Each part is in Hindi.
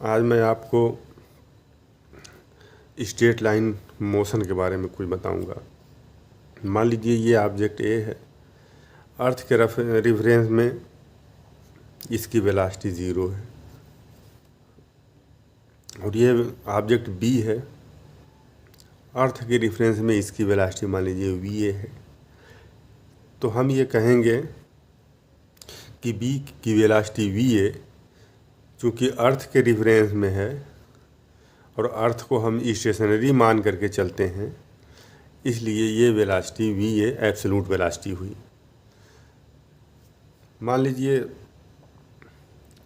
आज मैं आपको स्ट्रेट लाइन मोशन के बारे में कुछ बताऊंगा। मान लीजिए ये ऑब्जेक्ट ए है, अर्थ के रेफरेंस में इसकी वेलोसिटी 0 है, और ये ऑब्जेक्ट बी है, अर्थ के रेफरेंस में इसकी वेलोसिटी मान लीजिए वी ए है। तो हम ये कहेंगे कि बी की वेलोसिटी वी ए चूँकि अर्थ के रेफरेंस में है और अर्थ को हम स्टेशनरी मान करके चलते हैं, इसलिए ये velocity V A absolute velocity हुई। मान लीजिए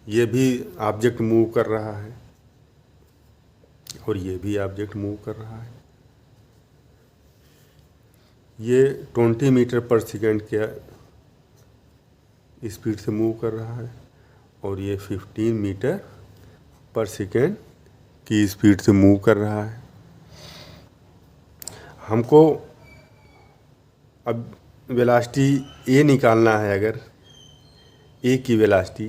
ये भी ऑब्जेक्ट मूव कर रहा है और ये भी ऑब्जेक्ट मूव कर रहा है। ये 20 मीटर पर सेकेंड के स्पीड से मूव कर रहा है और ये 15 मीटर पर सेकेंड की स्पीड से मूव कर रहा है। हमको अब वेलोसिटी ए निकालना है। अगर ए की वेलोसिटी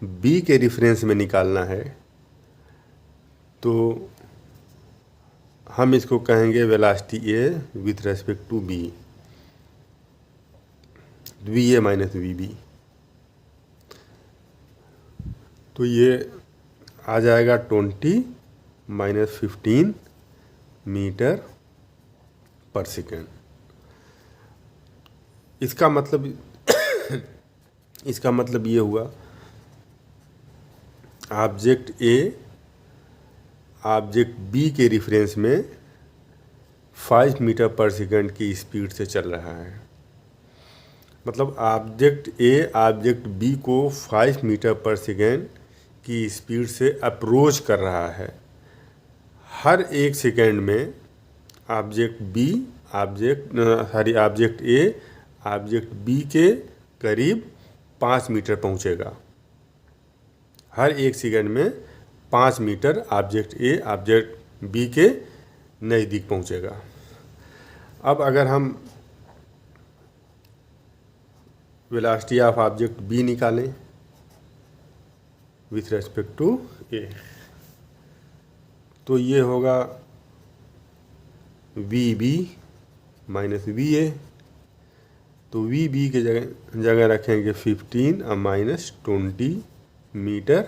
बी के रेफरेंस में निकालना है तो हम इसको कहेंगे velocity A with respect to B, v A minus v B. तो ये आ जाएगा 20 माइनस 15 मीटर पर सेकेंड। इसका मतलब ये हुआ ऑब्जेक्ट ए ऑब्जेक्ट बी के रेफरेंस में 5 मीटर पर सेकेंड की स्पीड से चल रहा है। मतलब ऑब्जेक्ट ए ऑब्जेक्ट बी को 5 मीटर पर सेकेंड की स्पीड से अप्रोच कर रहा है। हर एक सेकेंड में ऑब्जेक्ट ए ऑब्जेक्ट बी के करीब 5 मीटर पहुंचेगा। हर एक सेकेंड में 5 metre object A object B के नज़दीक पहुंचेगा। अब अगर हम वेलोसिटी ऑफ ऑब्जेक्ट बी निकालें विथ रेस्पेक्ट टू ए, तो ये होगा v B minus v A. तो वी बी के जगह रखेंगे 15 और माइनस 20 मीटर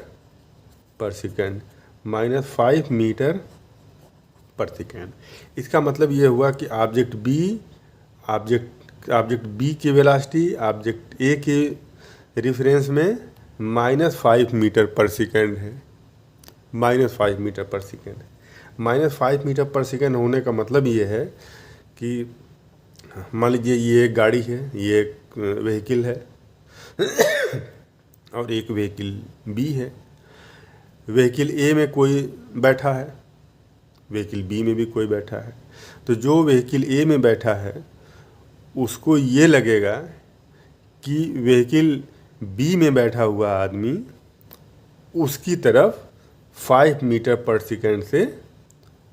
पर सेकेंड माइनस 5 मीटर पर सेकेंड। इसका मतलब ये हुआ कि ऑब्जेक्ट बी की वेलोसिटी ऑब्जेक्ट ए के रेफरेंस में -5 मीटर पर सेकेंड है। -5 मीटर पर सेकेंड -5 मीटर पर सेकेंड होने का मतलब ये है कि मान लीजिए ये एक गाड़ी है, ये एक व्हीकल है और एक व्हीकल बी है। व्हीकल ए में कोई बैठा है, व्हीकल बी में भी कोई बैठा है। तो जो व्हीकल ए में बैठा है उसको ये लगेगा कि व्हीकल बी में बैठा हुआ आदमी उसकी तरफ 5 मीटर पर सेकेंड से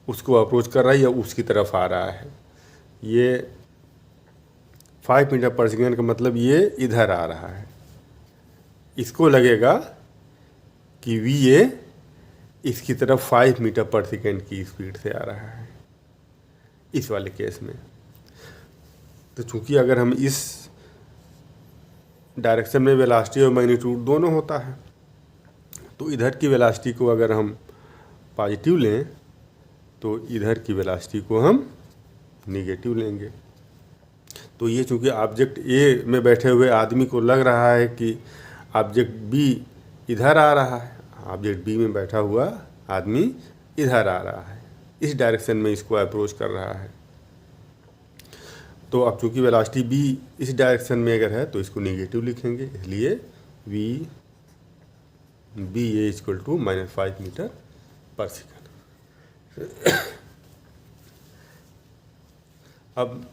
उसको अप्रोच कर रहा है या उसकी तरफ आ रहा है। ये 5 मीटर पर सेकेंड का मतलब ये इधर आ रहा है। इसको लगेगा कि वी ए इसकी तरफ 5 मीटर पर सेकेंड की स्पीड से आ रहा है इस वाले केस में। तो चूंकि अगर हम इस डायरेक्शन में वेलोसिटी और मैग्नीट्यूड दोनों होता है, तो इधर की वेलोसिटी को अगर हम पॉजिटिव लें तो इधर की वेलोसिटी को हम निगेटिव लेंगे। तो ये चूंकि ऑब्जेक्ट ए में बैठे हुए आदमी को लग रहा है कि ऑब्जेक्ट बी इधर आ रहा है, ऑब्जेक्ट बी में बैठा हुआ आदमी इधर आ रहा है, इस डायरेक्शन में इसको अप्रोच कर रहा है। तो अब चूंकि वेलोसिटी बी इस डायरेक्शन में अगर है तो इसको निगेटिव लिखेंगे, इसलिए v B A equal to -5 metre पर सेकेंड। अब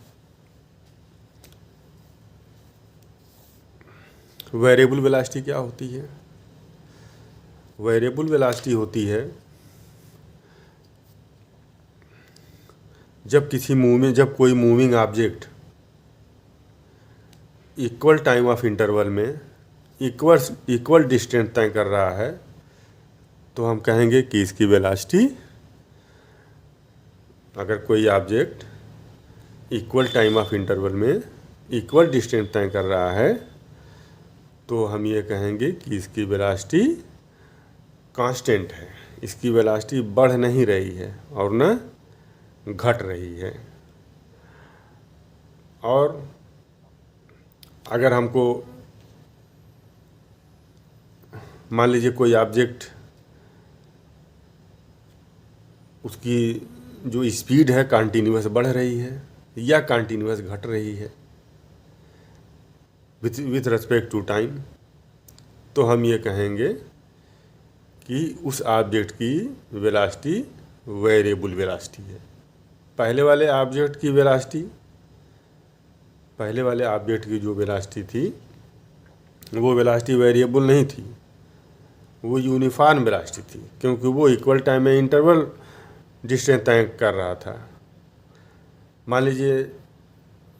वेरिएबल वेलोसिटी क्या होती है? वेरिएबल वेलोसिटी होती है जब कोई moving object equal time of interval में इक्वल डिस्टेंस तय कर रहा है तो हम कहेंगे कि इसकी वेलोसिटी, अगर कोई object equal time of interval में इक्वल डिस्टेंस तय कर रहा है तो हम ये कहेंगे कि इसकी वेलोसिटी कांस्टेंट है, इसकी वेलोसिटी बढ़ नहीं रही है और न घट रही है। और अगर हमको मान लीजिए कोई ऑब्जेक्ट, उसकी जो स्पीड है कंटिन्यूअस बढ़ रही है या कंटिन्यूअस घट रही है विथ रिस्पेक्ट टू टाइम, तो हम ये कहेंगे कि उस ऑब्जेक्ट की वेलोसिटी वेरिएबल वेलोसिटी है। पहले वाले ऑब्जेक्ट की जो वेलोसिटी थी वो वेलोसिटी वेरिएबल नहीं थी, वो यूनिफॉर्म वेलोसिटी थी, क्योंकि वो इक्वल टाइम में इंटरवल डिस्टेंस तय कर रहा था। मान लीजिए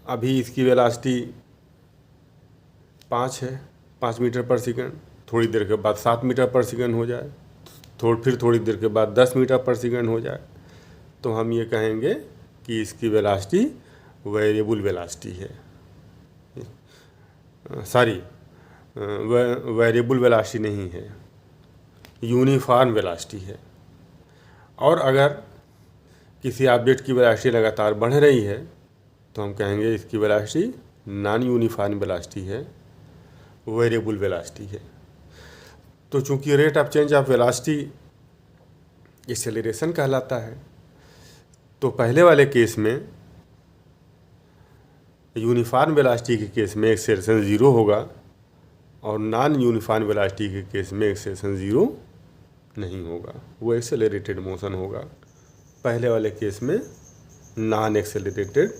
अभी इसकी वेलोसिटी 5 है, 5 मीटर पर सेकंड, थोड़ी देर के बाद 7 मीटर पर सेकंड हो जाए, फिर थोड़ी देर के बाद 10 मीटर पर सेकंड हो जाए, तो हम ये कहेंगे कि इसकी वेलोसिटी वेरिएबल वेलोसिटी है। वेरिएबल वेलोसिटी नहीं है, यूनिफॉर्म वेलोसिटी है। और अगर किसी ऑब्जेक्ट की वेलोसिटी लगातार बढ़ रही है तो हम कहेंगे इसकी वेलोसिटी नॉन यूनिफॉर्म वेलोसिटी है, वेरिएबल वेलोसिटी है। तो चूंकि rate of change of velocity acceleration कहलाता है, तो पहले वाले केस में यूनिफॉर्म वेलोसिटी के केस में एक्सेलरेशन 0 होगा और नॉन यूनिफॉर्म वेलोसिटी के केस में एक्सेलरेशन 0 नहीं होगा, वो एक्सेलरेटेड मोशन होगा। पहले वाले केस में नॉन एक्सेलरेटेड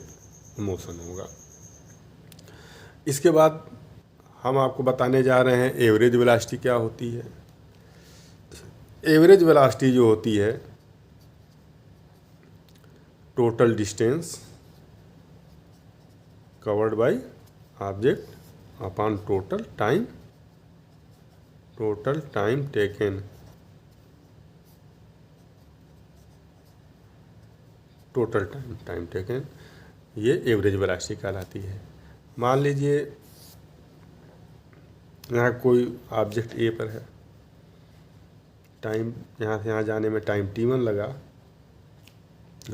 मोशन होगा। इसके बाद हम आपको बताने जा रहे हैं एवरेज वेलोसिटी क्या होती है। एवरेज वेलोसिटी जो होती है, total distance covered by object upon total time taken, total time taken, ये एवरेज वेलोसिटी कहलाती है। मान लीजिए यहाँ कोई ऑब्जेक्ट ए पर है, टाइम यहाँ से यहाँ जाने में टाइम t1 लगा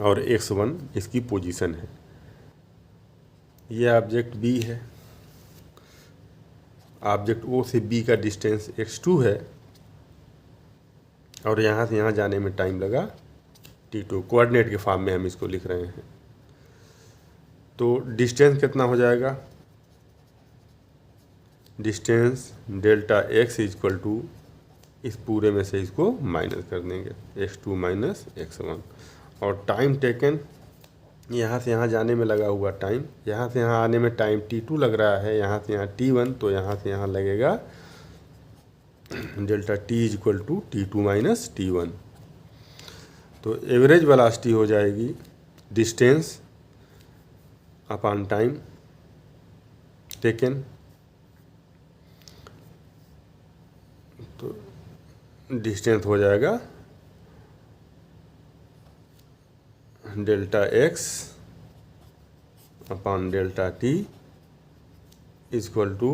और x1 इसकी पोजीशन है। ये ऑब्जेक्ट बी है, ऑब्जेक्ट ओ से बी का डिस्टेंस x2 है और यहाँ से यहाँ जाने में टाइम लगा t2। कोऑर्डिनेट के फॉर्म में हम इसको लिख रहे हैं। तो डिस्टेंस कितना हो जाएगा, distance delta x equal to, इस पूरे में से इसको माइनस कर देंगे, x2 माइनस x1। और टाइम टेकन, यहाँ से यहाँ जाने में लगा हुआ टाइम, यहाँ से यहाँ आने में टाइम t2 लग रहा है, यहाँ से यहाँ t1, तो यहाँ से यहाँ लगेगा delta t equal to t2 minus t1। तो एवरेज वेलोसिटी हो जाएगी डिस्टेंस अपॉन टाइम टेकन। तो डिस्टेंस हो जाएगा delta x upon delta t equal to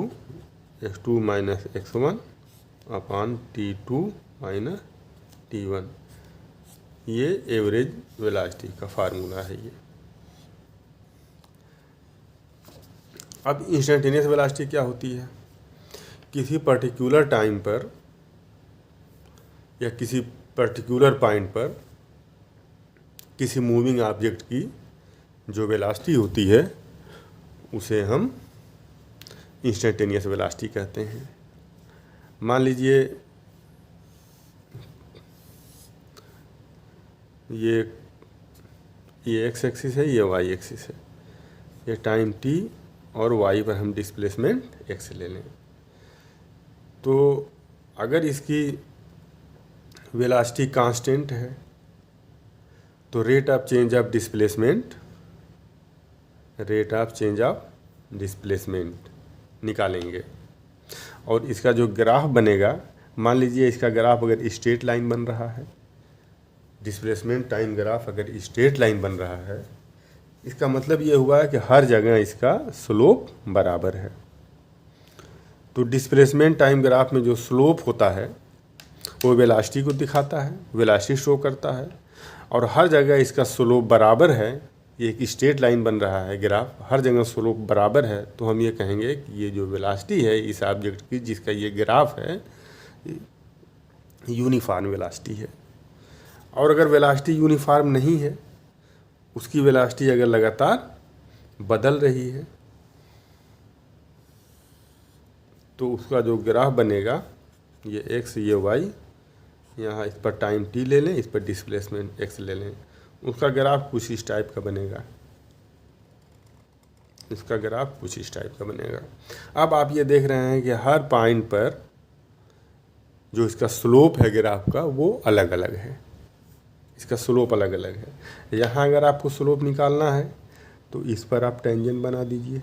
x2 minus x1 upon t2 minus t1। ये एवरेज वेलोसिटी का फार्मूला है ये। अब इंस्टेंटेनियस वेलोसिटी क्या होती है, किसी पर्टिकुलर टाइम पर या किसी पर्टिकुलर पॉइंट पर किसी मूविंग ऑब्जेक्ट की जो वेलोसिटी होती है उसे हम इंस्टेंटेनियस वेलोसिटी कहते हैं। मान लीजिए ये एक्स एक्सिस है, ये वाई एक्सिस है, ये टाइम t और y पर हम डिस्प्लेसमेंट x ले लें। तो अगर इसकी वेलोसिटी कांस्टेंट है तो rate of change of displacement निकालेंगे और इसका जो ग्राफ बनेगा मान लीजिए इसका ग्राफ अगर स्ट्रेट लाइन बन रहा है, डिस्प्लेसमेंट टाइम ग्राफ अगर स्ट्रेट लाइन बन रहा है, इसका मतलब ये हुआ है कि हर जगह इसका स्लोप बराबर है। तो डिस्प्लेसमेंट टाइम ग्राफ में जो स्लोप होता है वो वेलोसिटी को दिखाता है, वेलोसिटी शो करता है, और हर जगह इसका स्लोप बराबर है। ये एक स्ट्रेट लाइन बन रहा है ग्राफ, हर जगह स्लोप बराबर है, तो हम ये कहेंगे कि ये जो वेलोसिटी है इस ऑब्जेक्ट की जिसका ये ग्राफ है यूनिफॉर्म वेलोसिटी है। और अगर वेलोसिटी यूनिफॉर्म नहीं है, उसकी वेलोसिटी अगर लगातार बदल रही है, तो उसका जो ग्राफ बनेगा ये एक्स ये वाई, यहाँ इस पर टाइम टी ले लें, इस पर डिस्प्लेसमेंट एक्स ले लें, उसका ग्राफ कुछ इस टाइप का बनेगा। इसका ग्राफ कुछ इस टाइप का बनेगा। अब आप ये देख रहे हैं कि हर पॉइंट पर जो इसका स्लोप है ग्राफ का वो अलग अलग है, इसका स्लोप अलग अलग है। यहाँ अगर आपको स्लोप निकालना है तो इस पर आप टेंजेंट बना दीजिए,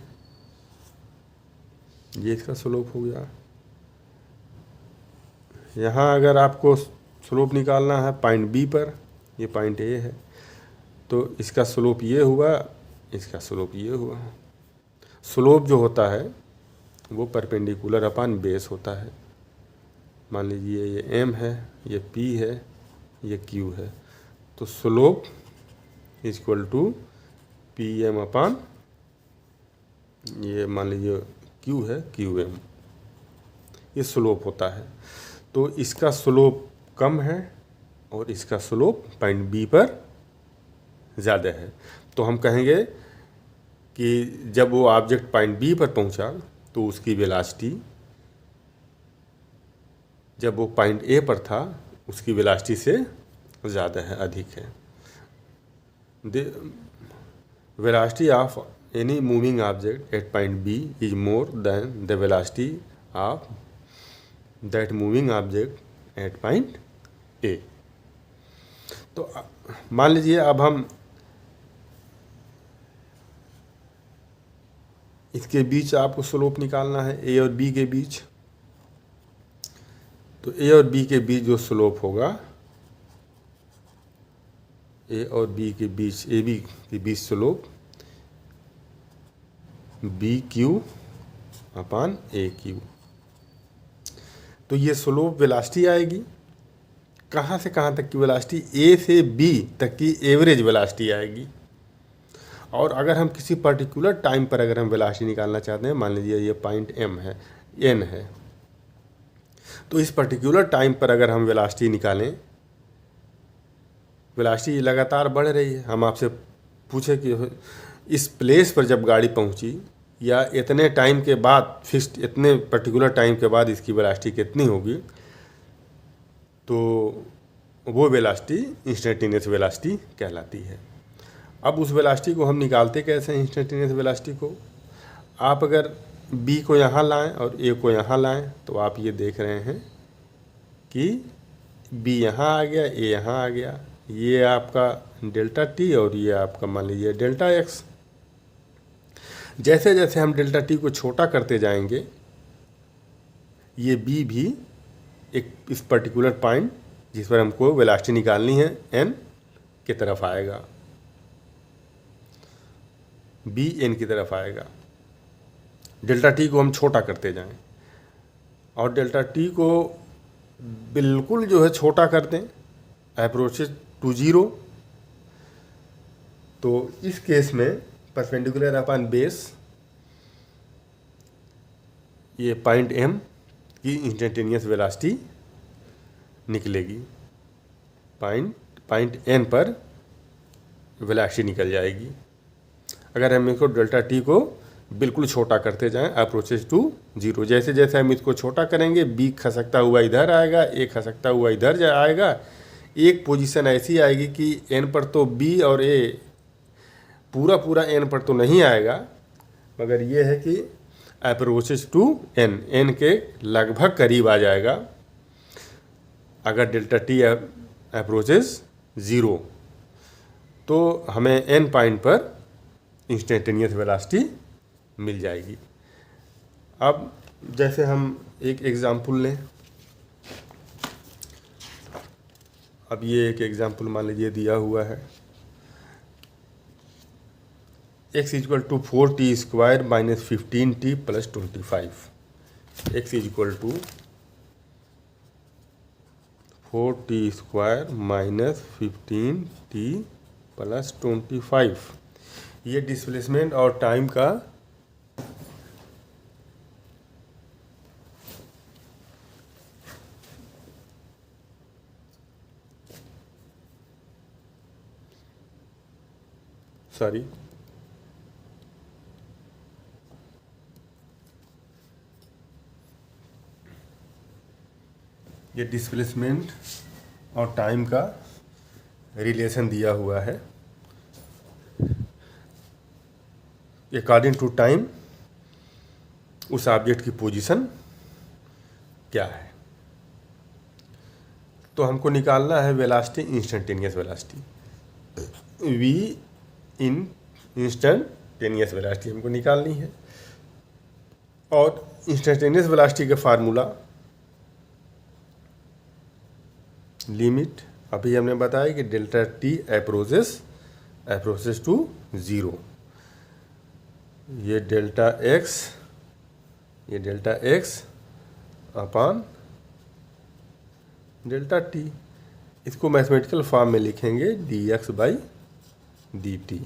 ये इसका स्लोप हो गया। यहाँ अगर आपको स्लोप निकालना है पॉइंट बी पर, ये पॉइंट ए है, तो इसका स्लोप ये हुआ, इसका स्लोप ये हुआ। स्लोप जो होता है वो परपेंडिकुलर अपॉन बेस होता है। मान लीजिए ये एम है, ये पी है, ये क्यू है, तो slope equal to P M upon ये मान लीजिए क्यू है, क्यू एम, ये स्लोप होता है। तो इसका स्लोप कम है और इसका स्लोप पॉइंट बी पर ज़्यादा है, तो हम कहेंगे कि जब वो ऑब्जेक्ट पॉइंट बी पर पहुंचा तो उसकी वेलोसिटी जब वो पॉइंट ए पर था उसकी वेलोसिटी से ज़्यादा है, अधिक है। Velocity of any moving object at point B is more than the velocity of that moving object at point A. तो मान लीजिए अब हम इसके बीच आपको स्लोप निकालना है, ए और बी के बीच। तो ए और बी के बीच जो स्लोप होगा, ए और बी के बीच, ए बी के बीच स्लोप बी क्यू अपॉन ए क्यू। तो ये स्लोप वेलोसिटी आएगी। कहाँ से कहाँ तक की वेलोसिटी? ए से बी तक की एवरेज वेलोसिटी आएगी। और अगर हम किसी पर्टिकुलर टाइम पर अगर हम वेलोसिटी निकालना चाहते हैं, मान लीजिए ये पॉइंट एम है, एन है, तो इस पर्टिकुलर टाइम पर अगर हम वेलोसिटी निकालें, वेलोसिटी लगातार बढ़ रही है, हम आपसे पूछे कि इस प्लेस पर जब गाड़ी पहुंची या इतने टाइम के बाद, फिक्स्ड इतने पर्टिकुलर टाइम के बाद इसकी वेलोसिटी कितनी होगी, तो वो वेलोसिटी इंस्टेंटेनियस वेलोसिटी कहलाती है। अब उस वेलोसिटी को हम निकालते कैसे हैं? इंस्टेंटेनियस वेलोसिटी को आप अगर बी को यहाँ लाएं और ए को यहाँ लाएं, तो आप ये देख रहे हैं कि बी यहाँ आ गया, ए यहाँ आ गया, ये आपका डेल्टा टी और ये आपका मान लीजिए डेल्टा एक्स। जैसे जैसे हम डेल्टा टी को छोटा करते जाएंगे, ये बी भी एक इस पर्टिकुलर पॉइंट जिस पर हमको वेलोसिटी निकालनी है एन की तरफ आएगा, बी एन की तरफ आएगा। डेल्टा टी को हम छोटा करते जाएं और डेल्टा टी को बिल्कुल जो है छोटा कर दें, अप्रोचेस टू ज़ीरो, तो इस केस में परपेंडिकुलर अपॉन बेस ये पॉइंट एम की इंस्टेंटेनियस वेलोसिटी निकलेगी, पॉइंट एन पर वेलोसिटी निकल जाएगी। अगर हम इसको डेल्टा टी को बिल्कुल छोटा करते जाएं, अप्रोचेस टू ज़ीरो, जैसे जैसे हम इसको छोटा करेंगे बी खसकता हुआ इधर आएगा, ए खसकता हुआ इधर आएगा। एक पोजीशन ऐसी आएगी कि एन पर तो बी और ए पूरा एन पर तो नहीं आएगा, मगर ये है कि अप्रोचेस टू एन के लगभग करीब आ जाएगा अगर डेल्टा टी अप्रोचेस ज़ीरो, तो हमें एन पॉइंट पर इंस्टेंटेनियस वेलोसिटी मिल जाएगी। अब जैसे हम एक एग्ज़ाम्पल लें, अब ये एक एग्जाम्पल मान लीजिए दिया हुआ है, x equal to 4t² minus 15t plus 25। x equal to 4t² minus 15t plus 25। ये डिस्प्लेसमेंट और टाइम का ये डिस्प्लेसमेंट और टाइम का रिलेशन दिया हुआ है। अकॉर्डिंग टू टाइम उस ऑब्जेक्ट की पोजीशन क्या है। तो हमको निकालना है वेलोसिटी, इंस्टेंटेनियस वेलोसिटी, v इन इंस्टेंटेनियस वेलोसिटी हमको निकालनी है। और इंस्टेंटेनियस वेलोसिटी का फार्मूला लिमिट अभी हमने बताया कि डेल्टा t अप्रोचेस टू 0। ये delta x upon delta t, इसको मैथमेटिकल फॉर्म में लिखेंगे dx/dt।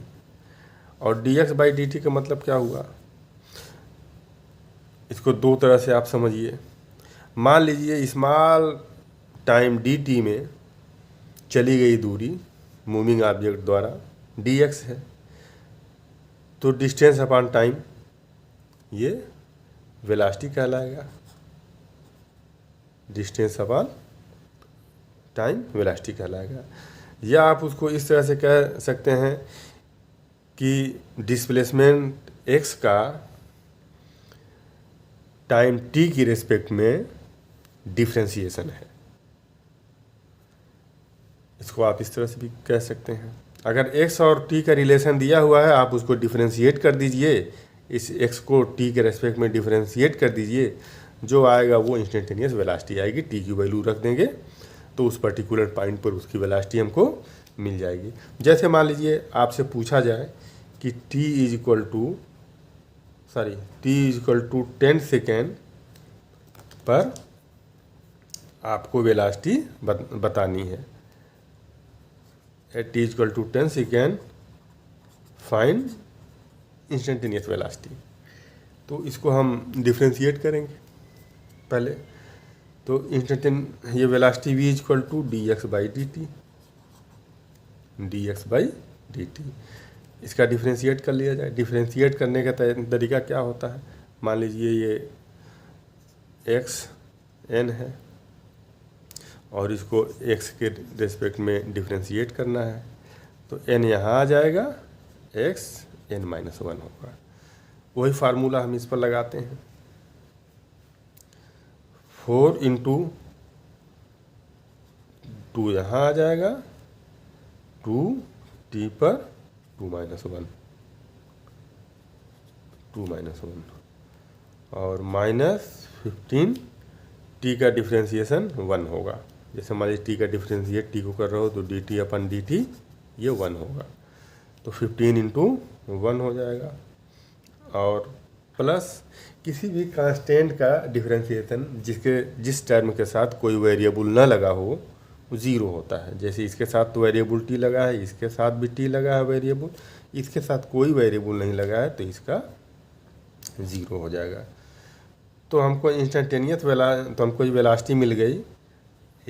और dx/dt का मतलब क्या हुआ, इसको दो तरह से आप समझिए। मान लीजिए स्मॉल टाइम dt में चली गई दूरी मूविंग ऑब्जेक्ट द्वारा dx है, तो डिस्टेंस अपॉन टाइम ये वेलोसिटी कहलाएगा। डिस्टेंस अपॉन टाइम वेलोसिटी कहलाएगा। या आप उसको इस तरह से कह सकते हैं कि डिस्प्लेसमेंट x का टाइम t की रिस्पेक्ट में डिफ्रेंशिएशन है। इसको आप इस तरह से भी कह सकते हैं। अगर x और t का रिलेशन दिया हुआ है, आप उसको डिफ्रेंशिएट कर दीजिए, इस x को t के रेस्पेक्ट में डिफ्रेंशिएट कर दीजिए, जो आएगा वो इंस्टेंटेनियस वेलोसिटी आएगी। t की वैल्यू रख देंगे तो उस पर्टिकुलर पॉइंट पर उसकी वेलोसिटी हमको मिल जाएगी। जैसे मान लीजिए आपसे पूछा जाए कि t इक्वल टू 10 सेकेंड पर आपको वेलोसिटी बतानी है। t equal to 10 second find instantaneous velocity. तो इसको हम डिफ्रेंशिएट करेंगे पहले। तो ये velocity v equal to dx/dt। इसका डिफ्रेंशिएट कर लिया जाए। डिफ्रेंशिएट करने का तरीका क्या होता है, मान लीजिए ये x n है और इसको x के रेस्पेक्ट में डिफ्रेंशिएट करना है, तो n यहाँ आ जाएगा, x n-1 होगा। वही फार्मूला हम इस पर लगाते हैं। 4 इंटू 2 यहाँ आ जाएगा, 2t पर 2-1 और -15 t का डिफ्रेंशिएशन 1 होगा। जैसे मान लीजिए t का डिफ्रेंशिएट t को कर रहे हो तो dt/dt ये 1 होगा, तो 15 इंटू 1 हो जाएगा। और प्लस किसी भी कांस्टेंट का डिफ्रेंशिएशन जिस टर्म के साथ कोई वेरिएबल ना लगा हो वो 0 होता है। जैसे इसके साथ तो वेरिएबल t लगा है, इसके साथ भी t लगा है वेरिएबल, इसके साथ कोई वेरिएबल नहीं लगा है तो इसका 0 हो जाएगा। तो हमको तो हमको वेलोसिटी मिल गई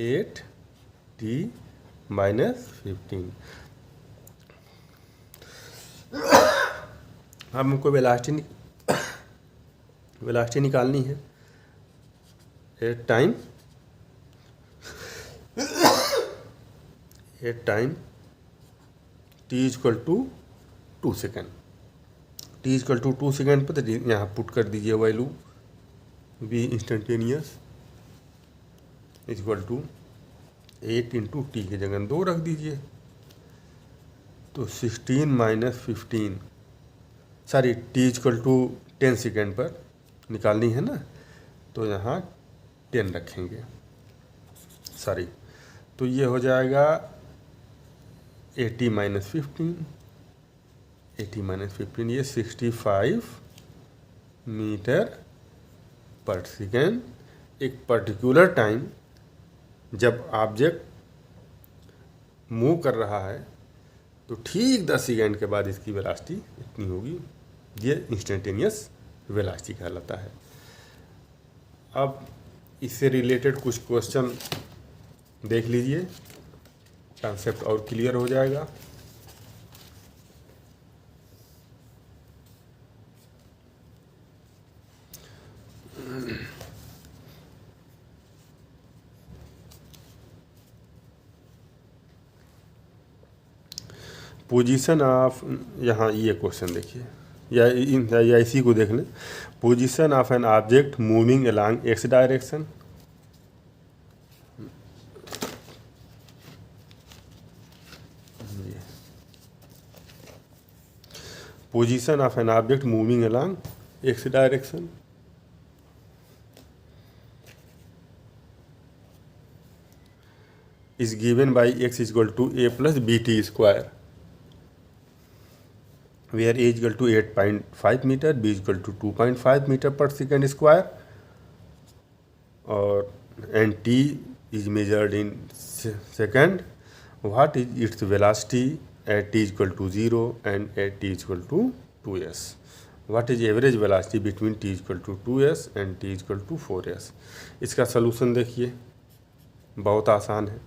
8t-15। हमको वेलोसिटी निकालनी है at time t equal to 2 second. t equal to 2 second पर यहाँ पुट कर दीजिए value v instantaneous equal to 8 into t की जगह 2 रख दीजिए, तो 16-15 t इक्वल टू 10 सेकेंड पर निकालनी है ना, तो यहाँ 10 रखेंगे। तो तो ये हो जाएगा 80 माइनस 15, 80 माइनस 15 ये 65 मीटर पर सेकेंड। एक पर्टिकुलर टाइम जब ऑब्जेक्ट मूव कर रहा है तो ठीक 10 सेकेंड के बाद इसकी वेलोसिटी इतनी होगी। ये इंस्टेंटेनियस वेलोसिटी कहलाता है। अब इससे रिलेटेड कुछ क्वेश्चन देख लीजिए, कॉन्सेप्ट और क्लियर हो जाएगा। पोजीशन ऑफ, यहाँ ये क्वेश्चन देखिए या इसी को देख लें। Position of an object moving along x direction. Position of an object moving along x direction. is given by x is equal to a plus bt square, where a is equal to 8.5 meter, b is equal to 2.5 meter per second square, and t is measured in second. What is its velocity at t is equal to 0 and at t is equal to 2s? What is average velocity between t is equal to 2s and t is equal to 4s? इसका सलूशन देखिए, बहुत आसान है।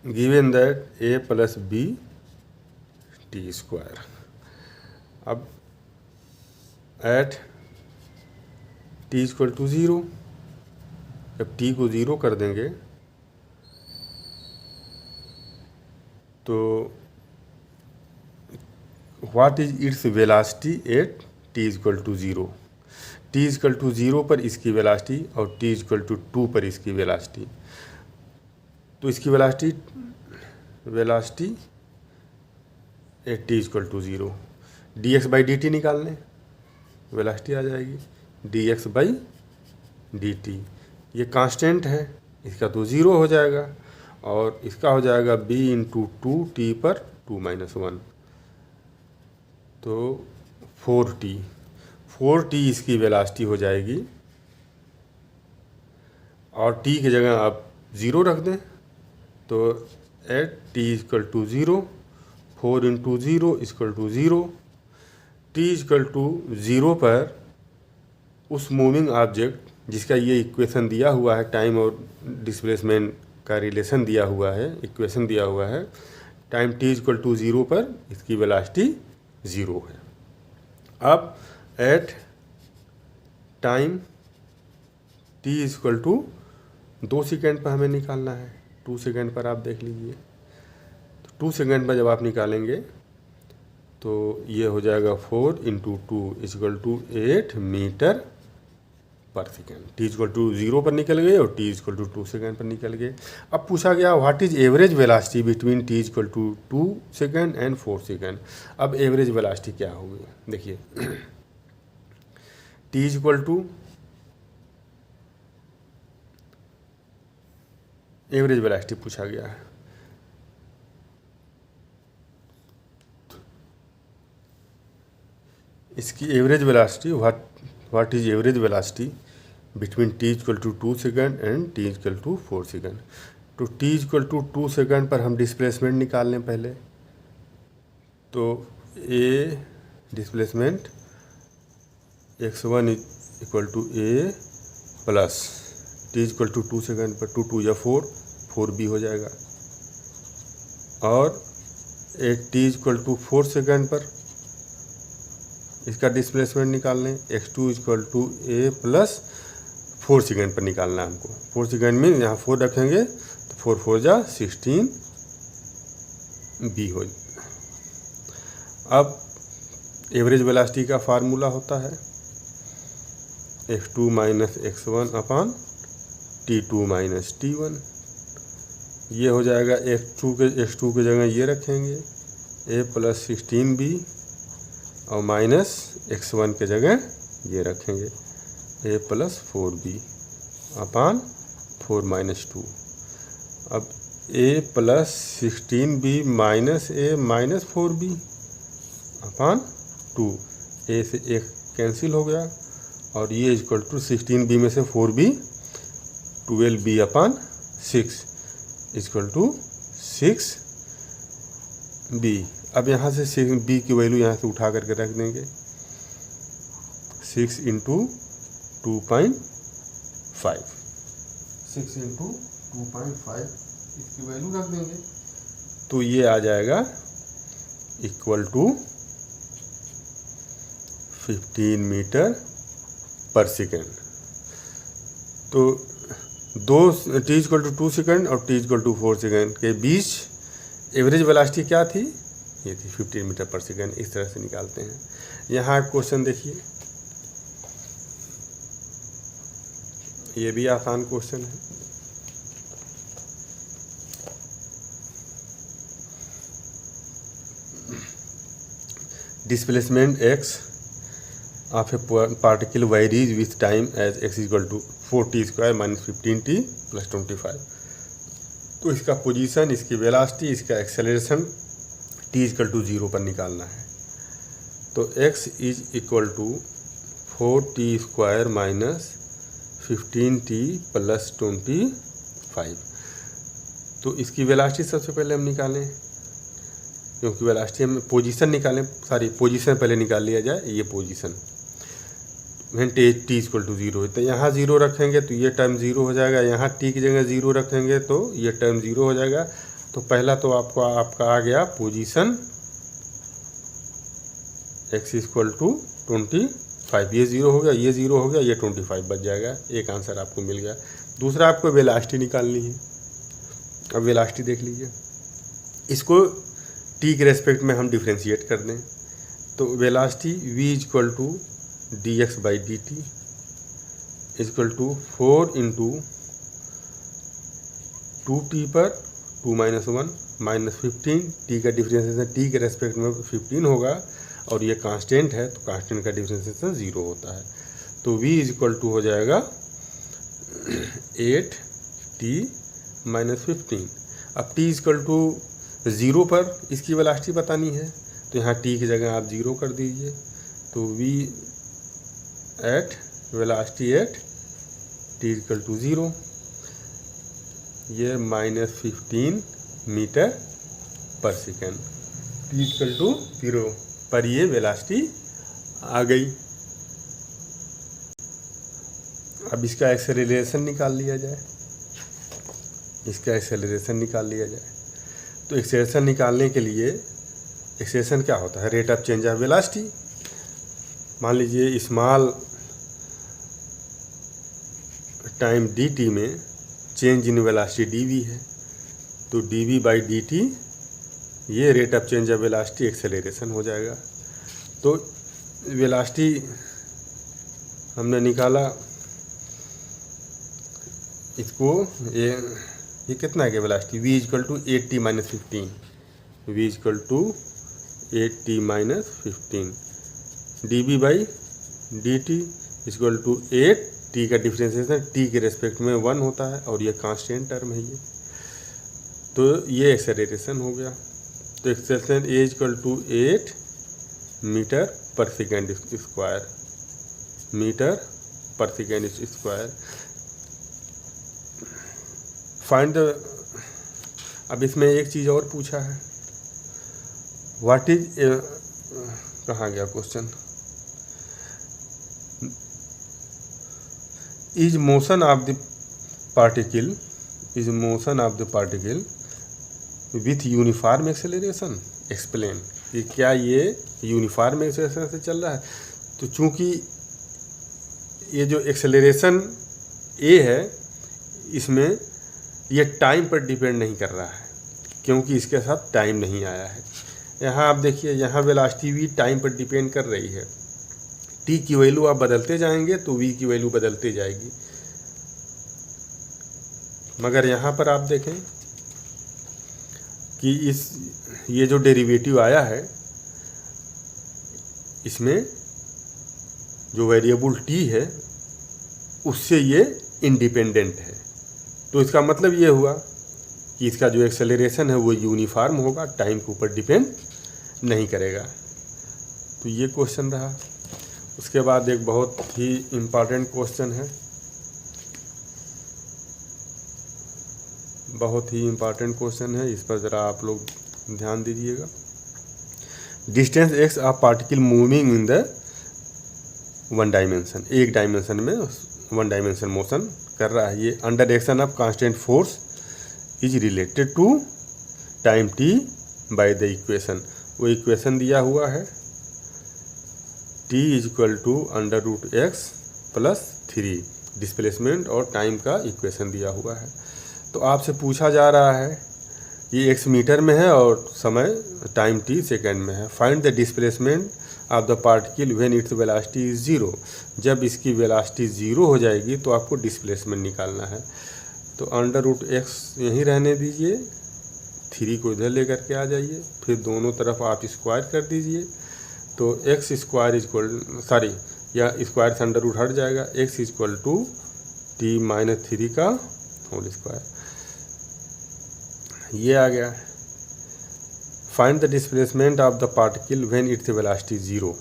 Given that a plus b t square, अब एट t इक्वल टू 0, जब t को 0 कर देंगे तो what is its velocity at t equal to 0। t equal to 0 पर इसकी वेलोसिटी और t इक्वल टू 2 पर इसकी वेलोसिटी, तो इसकी velocity at t equal to 0, d x by d t निकाल लें, वेलोसिटी आ जाएगी d x by d t. ये कांस्टेंट है, इसका तो 0 हो जाएगा और इसका हो जाएगा b इंटू 2t पर 2 माइनस 1, तो 4t इसकी वेलोसिटी हो जाएगी। और t की जगह आप 0 रख दें तो at t equal to 0, 4 into 0 equal to 0। t equal to 0 पर उस मूविंग ऑब्जेक्ट जिसका ये इक्वेशन दिया हुआ है, टाइम और डिस्प्लेसमेंट का रिलेशन दिया हुआ है, इक्वेशन दिया हुआ है, टाइम t इक्वल टू 0 पर इसकी वेलोसिटी 0 है। अब at time t equal to 2 second पर हमें निकालना है, 2 सेकेंड पर आप देख लीजिए। तो 2 सेकेंड पर जब आप निकालेंगे तो ये हो जाएगा 4 इंटू 2 इक्वल टू 8 मीटर पर सेकेंड। t इक्वल टू 0 पर निकल गए और t इक्वल टू 2 सेकेंड पर निकल गए। अब पूछा गया what is average velocity between t equal to 2 second and 4 second. अब एवरेज वेलोसिटी क्या होगी, देखिए t equal to average velocity पूछा गया है, इसकी average velocity what is average velocity between t equal to 2 second and t equal to 4 second. तो t इक्वल टू 2 सेकेंड पर हम डिस्प्लेसमेंट निकाल लें पहले, तो a displacement x1 equal to a plus t equal to 2 second पर 2 2 या 4b हो जाएगा, और t इक्वल टू 4 सेकेंड पर इसका डिस्प्लेसमेंट निकाल लें, x2 equal to a plus 4 second पर निकालना है हमको। 4 सेकेंड में यहाँ 4 रखेंगे तो 4 4 जा 16 b हो। अब एवरेज वेलोसिटी का फार्मूला होता है x2 माइनस x1 अपान t2 माइनस t1। ये हो जाएगा x2 के जगह ये रखेंगे a प्लस 16b और माइनस x1 के जगह ये रखेंगे a plus 4b upon 4 minus 2। अब a plus 16b minus a minus 4b upon 2, a से एक कैंसिल हो गया और ये इक्वल टू 16b में से 4b 12b upon 6 equal to 6b। अब यहाँ से 6b की वैल्यू यहाँ से उठा करके रख देंगे, 6 इंटू 2.5, 6 इंटू 2.5 इसकी वैल्यू रख देंगे तो ये आ जाएगा इक्वल टू 15 मीटर पर सेकेंड। तो दो t इक्वल टू 2 सेकेंड और t इक्वल टू 4 सेकेंड के बीच एवरेज वेलोसिटी क्या थी, ये थी 15 मीटर पर सेकेंड। इस तरह से निकालते हैं। यहाँ एक क्वेश्चन देखिए, ये भी आसान क्वेश्चन है। Displacement x of a particle varies with time as x equal to 4t square minus 15t plus 25। तो इसका पोजीशन, इसकी वेलोसिटी, इसका एक्सेलरेशन t इक्वल टू 0 पर निकालना है। तो x is equal to 4t square minus 15t plus 25। तो इसकी वेलोसिटी सबसे पहले हम निकालें, क्योंकि वेलोसिटी हम पोजीशन निकालें, पोजीशन पहले निकाल लिया जाए। ये position when t equal to 0 है तो यहाँ 0 रखेंगे तो ये टर्म 0 हो जाएगा, यहाँ t की जगह 0 रखेंगे तो ये टर्म 0 हो जाएगा। तो पहला तो आपका आ गया पोजीशन x इक्वल टू 25, ये 0 हो गया, ये 0 हो गया, ये 25 बच जाएगा। एक आंसर आपको मिल गया। दूसरा आपको वेलोसिटी निकालनी है। अब वेलोसिटी देख लीजिए, इसको t के रेस्पेक्ट में हम डिफ्रेंशिएट कर दें तो velocity v equal to dx by d t equal to 4 into 2t पर 2 माइनस 1 माइनस 15, t का डिफ्रेंशिएशन t के रेस्पेक्ट में 15 होगा और ये कांस्टेंट है तो कांस्टेंट का डिफ्रेंशिएशन 0 होता है। तो v इक्वल टू हो जाएगा 8t माइनस 15। अब t इक्वल टू 0 पर इसकी वेलोसिटी बतानी है तो यहाँ t की जगह आप 0 कर दीजिए। तो v at velocity at t equal to 0, ये माइनस 15 मीटर पर सेकेंड, t इक्वल टू 0 पर ये वेलोसिटी आ गई। अब इसका एक्सेलरेशन निकाल लिया जाए, तो एक्सेलरेशन निकालने के लिए एक्सेलरेशन क्या होता है, rate of change of velocity. मान लीजिए स्मॉल टाइम dt में चेंज इन वेलोसिटी dv है तो dv बाई dt ये rate of change of velocity acceleration हो जाएगा। तो वेलोसिटी हमने निकाला, इसको ये कितना है velocity, v equal to 8t minus 15, v equal to 8t minus 15 dv by dt equal to 8, t का डिफ्रेंशिएशन t के रेस्पेक्ट में 1 होता है और ये कांस्टेंट टर्म है ये। तो ये एक्सेलरेशन हो गया। तो acceleration a equal to 8 metre पर सेकेंड स्क्वायर, मीटर पर सेकेंड स्क्वायर। फाइंड द, अब इसमें एक चीज़ और पूछा है, व्हाट इज, कहाँ गया question, is motion of the particle with uniform acceleration, explain, कि क्या ये यूनिफॉर्म एक्सेलरेशन से चल रहा है। तो चूंकि ये जो एक्सेलरेशन ए है इसमें ये टाइम पर डिपेंड नहीं कर रहा है, क्योंकि इसके साथ टाइम नहीं आया है। यहाँ आप देखिए, यहाँ वेलोसिटी v टाइम पर डिपेंड कर रही है। t की वैल्यू आप बदलते जाएंगे तो v की वैल्यू बदलती जाएगी। मगर यहाँ पर आप देखें कि ये जो डेरिवेटिव आया है इसमें जो वेरिएबल t है उससे ये इंडिपेंडेंट है, तो इसका मतलब ये हुआ कि इसका जो एक्सेलरेशन है वो यूनिफॉर्म होगा, टाइम के ऊपर डिपेंड नहीं करेगा। तो ये क्वेश्चन रहा। उसके बाद एक बहुत ही इम्पॉर्टेंट क्वेश्चन है, बहुत ही इम्पॉर्टेंट क्वेश्चन है, इस पर ज़रा आप लोग ध्यान दीजिएगा। Distance x of particle moving in the one dimension, एक डायमेंशन में वन डायमेंशन मोशन कर रहा है, ये under action of constant force is related to time t by the equation. वो इक्वेशन दिया हुआ है t is equal to under root x plus 3, displacement और टाइम का इक्वेशन दिया हुआ है। तो आपसे पूछा जा रहा है, ये एक्स मीटर में है और समय टाइम t सेकेंड में है। Find the displacement of the particle when its velocity is 0। जब इसकी वेलोसिटी 0 हो जाएगी तो आपको डिस्प्लेसमेंट निकालना है। तो अंडर रूट एक्स यहीं रहने दीजिए, 3 को इधर लेकर के आ जाइए, फिर दोनों तरफ आप स्क्वायर कर दीजिए। तो एक्स स्क्वायर इक्वल या स्क्वायर से अंडर रूट हट जाएगा, x equal to t minus 3 का होल स्क्वायर, ये आ गया। Find the displacement of the particle when its velocity 0।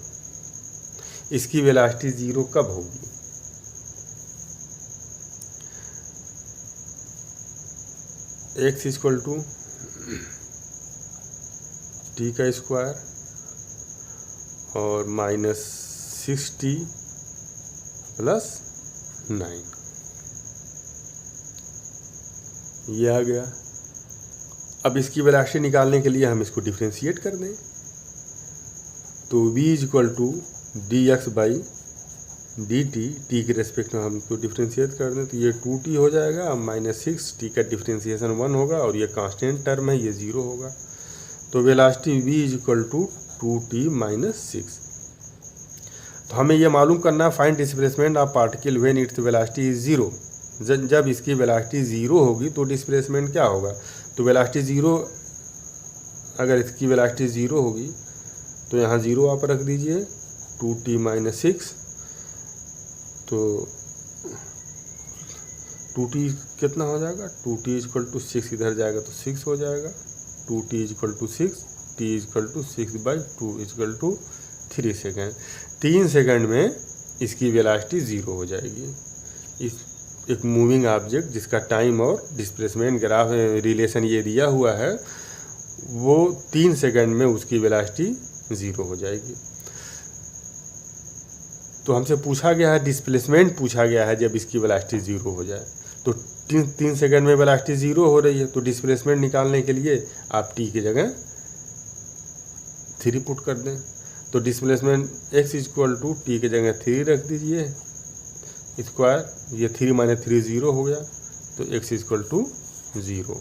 इसकी वेलोसिटी 0 कब होगी? एक्स इक्वल टू टी का स्क्वायर और माइनस 6t प्लस 9, ये आ गया। अब इसकी वेलोसिटी निकालने के लिए हम इसको डिफ्रेंशिएट कर दें, तो v is equal to d x by d t के रेस्पेक्ट में हम इसको डिफ्रेंशिएट कर दें तो ये 2t हो जाएगा, माइनस 6t का डिफ्रेंशिएशन 1 होगा और ये कांस्टेंट टर्म है, ये 0 होगा। तो velocity v is equal to 2t minus 6। तो हमें ये मालूम करना है find displacement of particle when its velocity is 0। जब इसकी वेलोसिटी 0 होगी तो डिस्प्लेसमेंट क्या होगा? तो वेलोसिटी 0, अगर इसकी वेलोसिटी 0 होगी तो यहाँ 0 आप रख दीजिए, 2t माइनस 6, तो 2t कितना हो जाएगा? 2t इक्वल टू 6 इधर जाएगा तो 6 हो जाएगा, 2t equal to 6, t equal to 6/2 equal to 3 second. 3 second में इसकी वेलोसिटी 0 हो जाएगी। इस एक मूविंग ऑब्जेक्ट जिसका टाइम और डिस्प्लेसमेंट ग्राफ रिलेशन ये दिया हुआ है, वो 3 सेकेंड में उसकी वेलोसिटी 0 हो जाएगी। तो हमसे पूछा गया है, डिस्प्लेसमेंट पूछा गया है जब इसकी वेलोसिटी 0 हो जाए। तो 3 सेकेंड में वेलोसिटी 0 हो रही है, तो डिस्प्लेसमेंट निकालने के लिए आप t की जगह 3 पुट कर दें। तो displacement x equal to t की जगह 3 रख दीजिए स्क्वायर, ये 3 माइनस 3 0 हो गया, तो x इक्वल टू 0।